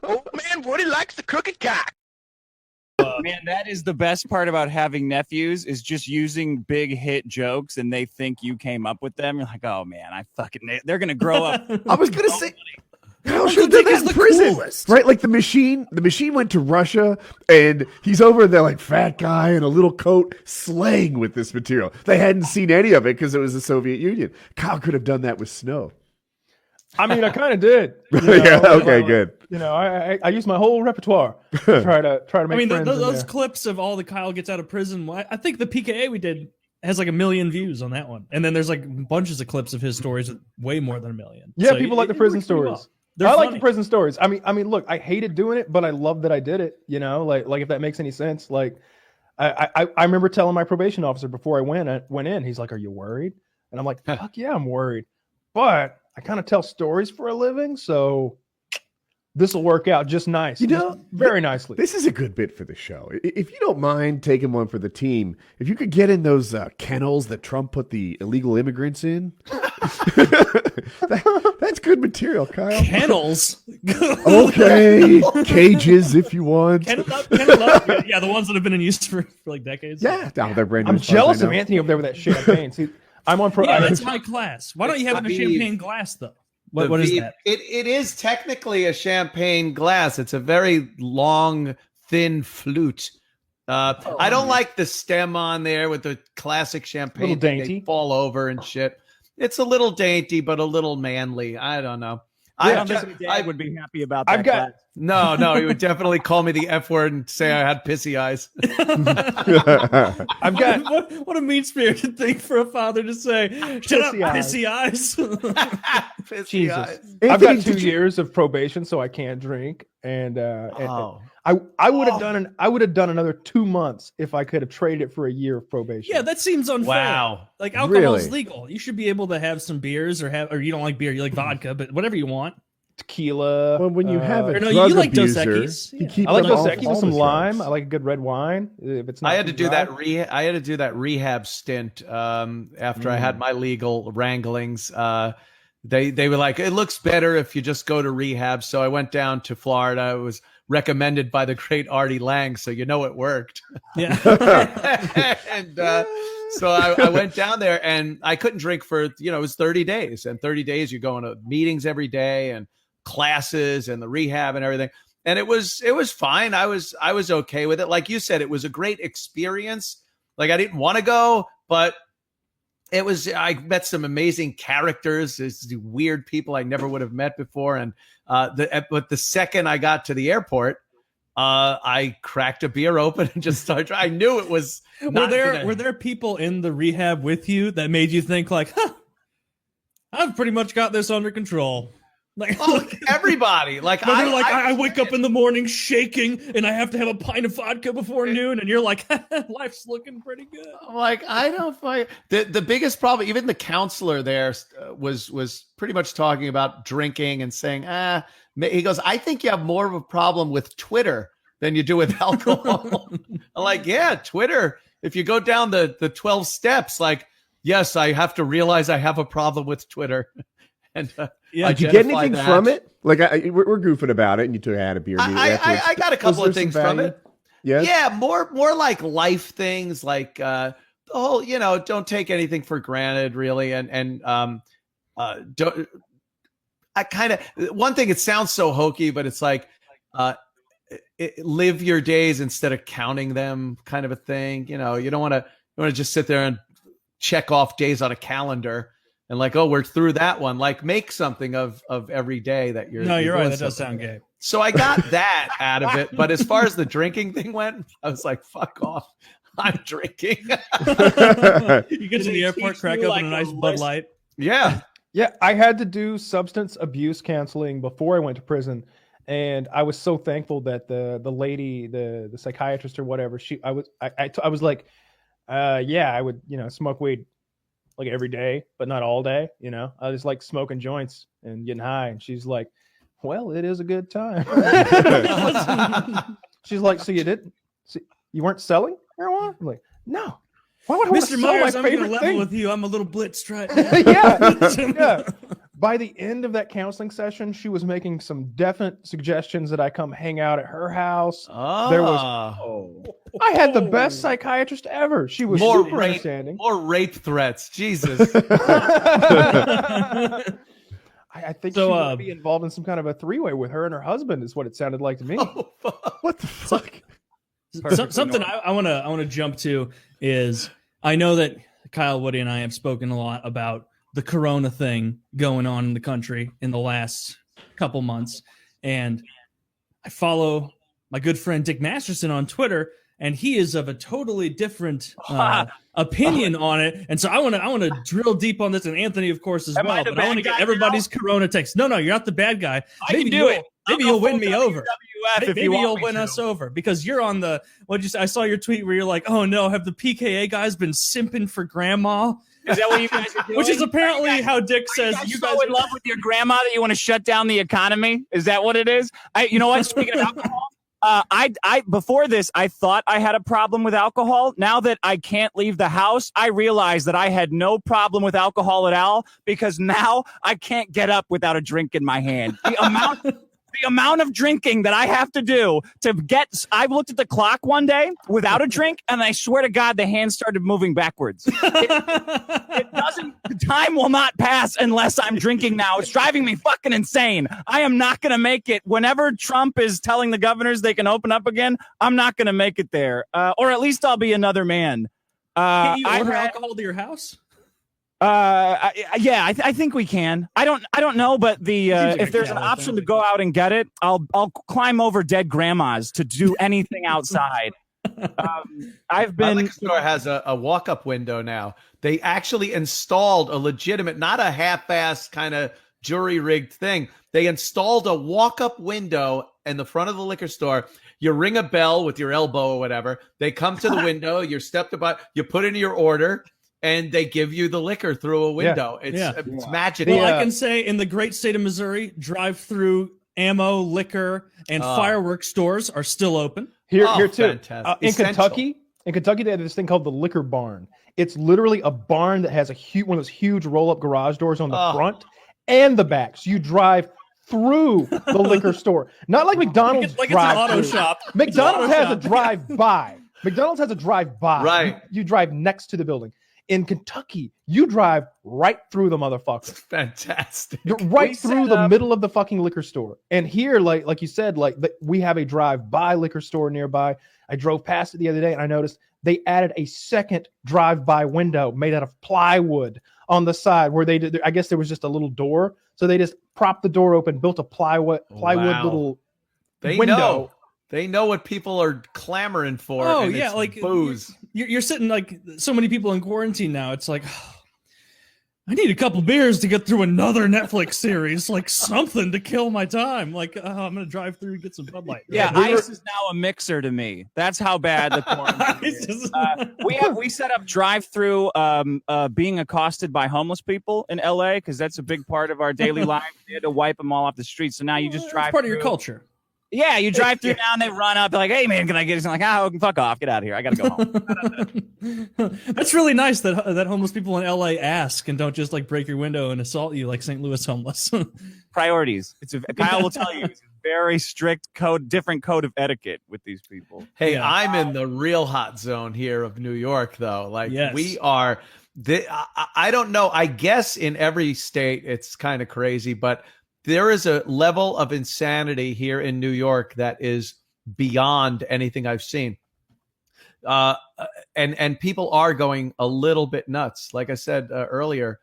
Old man Woody likes the crooked cock. Man, that is the best part about having nephews is just using big hit jokes and they think you came up with them. You're like, oh man, they're gonna grow up. I was gonna say, how should they in prison? Coolest. Right? Like the machine went to Russia and he's over there like fat guy in a little coat slaying with this material. They hadn't seen any of it because it was the Soviet Union. Kyle could have done that with snow. I mean, I kind of did. Yeah, okay, good. You know, I used my whole repertoire to try to make. I mean, those clips of all the Kyle gets out of prison. I think the PKA we did has like 1 million views on that one, and then there's like bunches of clips of his stories with way more than 1 million. Yeah, so people like the prison stories. I like the prison stories. I mean, look, I hated doing it, but I love that I did it. You know, like if that makes any sense. Like, I remember telling my probation officer before I went in. He's like, "Are you worried?" And I'm like, "Fuck yeah, I'm worried," but I kind of tell stories for a living, so this will work out just nice. You know, very nicely. This is a good bit for the show. If you don't mind taking one for the team, if you could get in those kennels that Trump put the illegal immigrants in, that's good material, Kyle. Kennels? Okay, cages if you want. Kennel up. Yeah, the ones that have been in use for like decades. Yeah, they're brand new. I'm jealous of Anthony over there with that champagne. See, I'm on pro. Yeah, that's my class. Why don't you have it in a champagne glass though? What is that? It is technically a champagne glass. It's a very long, thin flute. I don't like the stem on there with the classic champagne. Little dainty. They fall over and shit. It's a little dainty, but a little manly. I don't know. I would be happy about that. Glass. No, he would definitely call me the F word and say I had pissy eyes. I've got what a mean-spirited thing for a father to say. Shut up, pissy eyes. Pissy Jesus. eyes. I've got 2 years of probation, so I can't drink, and I would have done another 2 months if I could have traded it for a year of probation. Yeah, that seems unfair. Wow. Like alcohol's legal. You should be able to have some beers or you don't like beer, you like vodka, but whatever you want. Tequila. Well, when you have a drug you like abuser, Dos Equis. you keep I like them Dos off Equis all with some the lime. drugs. I like a good red wine. If it's not I had to do dry. that I had to do that rehab stint after I had my legal wranglings. They were like, it looks better if you just go to rehab. So I went down to Florida. It was recommended by the great Artie Lang, so you know it worked. Yeah. And so I went down there and I couldn't drink for, it was 30 days. And 30 days you're going to meetings every day and classes and the rehab and everything. And it was fine. I was okay with it. Like you said, it was a great experience. Like I didn't want to go, but I met some amazing characters. There's weird people I never would have met before. And but the second I got to the airport, I cracked a beer open and just started. I knew it was. Were there people in the rehab with you that made you think like, I've pretty much got this under control? Like, everybody. Like, I wake up in the morning shaking, and I have to have a pint of vodka before noon, and you're like, life's looking pretty good. I'm like, I don't find the biggest problem. Even the counselor there was pretty much talking about drinking and saying, he goes, I think you have more of a problem with Twitter than you do with alcohol. I'm like, yeah, Twitter. If you go down the 12 steps, like, yes, I have to realize I have a problem with Twitter. And did you get anything from it? Like we're goofing about it, and you had a beer. I got a couple of things from it. Yeah, more like life things, like the whole, don't take anything for granted, really, and don't. I kind of one thing. It sounds so hokey, but it's like live your days instead of counting them, kind of a thing. You don't want to just sit there and check off days on a calendar. And like, oh, we're through that one. Like, make something of every day that you're. No, you're right. That something. does sound gay. So I got that out of it. But as far as the drinking thing went, I was like, fuck off. I'm drinking. You get to the airport, crack open a nice Bud Light. Yeah. Yeah, I had to do substance abuse counseling before I went to prison. And I was so thankful that the lady, the psychiatrist or whatever, I was like, yeah, I would, smoke weed like every day, but not all day. I just like smoking joints and getting high. And she's like, well, it is a good time. She's like, so you weren't selling marijuana? I'm like, no. Why would I want to Mr. sell Myers, my I'm going to favorite level thing? with you. I'm a little blitzed right now. yeah. by the end of that counseling session, she was making some definite suggestions that I come hang out at her house. There was, I had the best psychiatrist ever. She was super understanding. More rape threats. Jesus. I think she might be involved in some kind of a three-way with her and her husband, is what it sounded like to me. What the fuck? Something I want to jump to is, I know that Kyle, Woody, and I have spoken a lot about the Corona thing going on in the country in the last couple months, and I follow my good friend Dick Masterson on Twitter, and he is of a totally different opinion on it. And so I want to drill deep on this, and Anthony, of course, as well. But I want to get everybody's Corona takes. No, you're not the bad guy. Maybe do it. Maybe you'll win me over. Maybe you'll win us over, because you're on the. What'd you say? I saw your tweet where you're like, "Oh no, have the PKA guys been simping for grandma?" Is that what you guys are doing? Which is apparently how Dick says you guys are in love with your grandma that you want to shut down the economy. Is that what it is? You know what? Speaking of alcohol. I before this, I thought I had a problem with alcohol. Now that I can't leave the house, I realize that I had no problem with alcohol at all, because now I can't get up without a drink in my hand. The amount of drinking that I have to do to get, I looked at the clock one day without a drink, and I swear to God, the hand started moving backwards. It doesn't, the time will not pass unless I'm drinking now. It's driving me fucking insane. I am not going to make it. Whenever Trump is telling the governors they can open up again, I'm not going to make it there. Or at least I'll be another man. Can you order alcohol to your house? Yeah, I think we can. I don't know, but if there's an option to go out and get it, I'll climb over dead grandmas to do anything outside. My liquor store has a walk-up window now. They actually installed a legitimate, not a half-assed kind of jury-rigged thing. They installed a walk-up window in the front of the liquor store. You ring a bell with your elbow or whatever. They come to the window. You're stepped about. You put in your order, and they give you the liquor through a window. It's magical. Well, I can say in the great state of Missouri, drive-through ammo, liquor, and fireworks stores are still open. Here too. In Kentucky, they have this thing called the liquor barn. It's literally a barn that has one of those huge roll-up garage doors on the front and the back. So you drive through the liquor store, not like McDonald's. Like it's an auto shop. McDonald's has a drive-by. McDonald's has a drive-by. Right. You drive next to the building. In Kentucky, you drive right through the motherfucker. Fantastic. You're right through the middle of the fucking liquor store. And here, like you said, we have a drive-by liquor store nearby. I drove past it the other day, and I noticed they added a second drive-by window made out of plywood on the side where they did. I guess there was just a little door, so they just propped the door open, built a plywood little window. They know what people are clamoring for. Oh, and yeah, it's like booze. You're sitting like so many people in quarantine now. It's like, I need a couple beers to get through another Netflix series, like something to kill my time. Like, I'm going to drive through and get some Bud Light. Yeah, ice is now a mixer to me. That's how bad the quarantine is. We set up drive-through being accosted by homeless people in LA, because that's a big part of our daily life. They had to wipe them all off the streets. So now you just drive. It's part of your culture. Yeah, you drive through now and they run up. They're like, "Hey, man, can I get it?" I'm like, fuck off. Get out of here. I got to go home. That's really nice that homeless people in LA ask and don't just like break your window and assault you like St. Louis homeless. Priorities. Kyle will tell you, it's a very strict different code of etiquette with these people. Hey, yeah. I'm in the real hot zone here of New York, though. Like, we are. I don't know. I guess in every state it's kind of crazy, but there is a level of insanity here in New York that is beyond anything I've seen. And people are going a little bit nuts. Like I said earlier,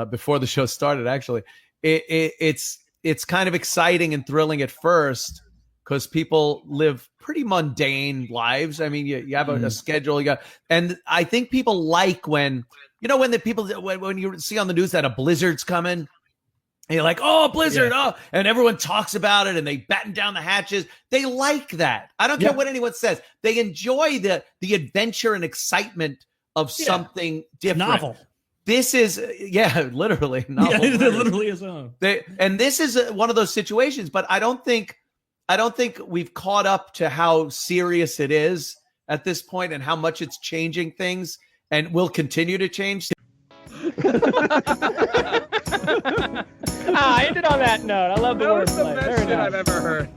before the show started, actually, it's kind of exciting and thrilling at first because people live pretty mundane lives. I mean, you have a schedule, and I think people like when you see on the news that a blizzard's coming. And you're like, oh, blizzard, and everyone talks about it and they batten down the hatches. They like that. I don't care what anyone says. They enjoy the adventure and excitement of something different. Novel. This is, literally novel. Yeah, it literally is. And this is one of those situations, but I don't think we've caught up to how serious it is at this point and how much it's changing things and will continue to change. I ended on that note. I love the That wordplay. was the best Very shit nice. I've ever heard.